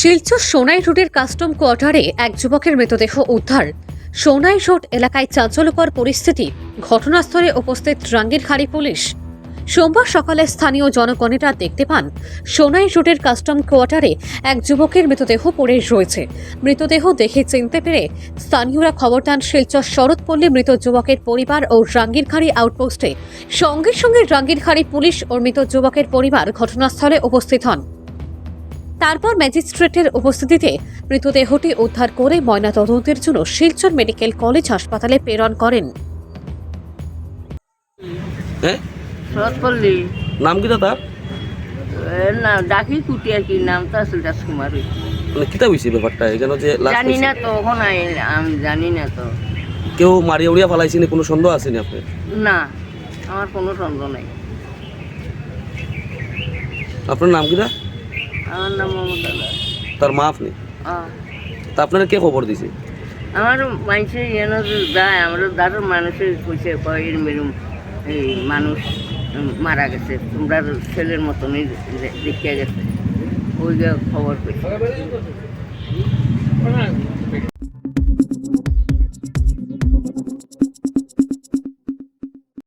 শিলচর সোনাই রোডের কাস্টম কোয়ার্টারে এক যুবকের মৃতদেহ উদ্ধার। সোনাই রোড এলাকায় চাঞ্চল্যকর পরিস্থিতি, ঘটনাস্থলে উপস্থিত রাঙ্গিরখাড়ি পুলিশ। সোমবার সকালে স্থানীয় জনগণেরা দেখতে পান সোনাই রোডের কাস্টম কোয়ার্টারে এক যুবকের মৃতদেহ পড়ে রয়েছে। মৃতদেহ দেখে চিনতে পেরে স্থানীয়রা খবর দেন শিলচর শরৎপল্লী মৃত যুবকের পরিবার ও রাঙ্গিরখাড়ি আউটপোস্টে। সঙ্গে সঙ্গে রাঙ্গিরখাড়ি পুলিশ ও মৃত যুবকের পরিবার ঘটনাস্থলে উপস্থিত হন। তারপর ম্যাজিস্ট্রেটের উপস্থিতিতে মৃতদেহটি উদ্ধার করে ময়নাতদন্তের জন্য শিলচর মেডিকেল কলেজ হাসপাতালে প্রেরণ করেন। হ্যাঁ, শরৎপল্লী নাম কি তার? না ডাকি কুটি আর কি নামটা আসল রাজকুমার হইছে। মানে কিতা হয়েছে ব্যাপারটা এখানে যে লাশ জানি পাইছে? না তো ওখান আমি জানি না তো। কেউ মারিয়া উড়িয়া ফালাইছে না, কোনো সন্দেহ আছে না আপনার? না আমার কোনো সন্দেহ নাই। আপনার নাম কিটা? আমার নাম মমতা দাস। তার মা আপনি? তা আপনারা কে খবর দিছে? আমার মানুষের যেন যায় আমার দারুণ মানুষের কইছে কয়ের মেরুম এই মানুষ মারা গেছে, তোমরা ছেলের মতনই দেখিয়া গেছে, ওই খবর পেয়েছে।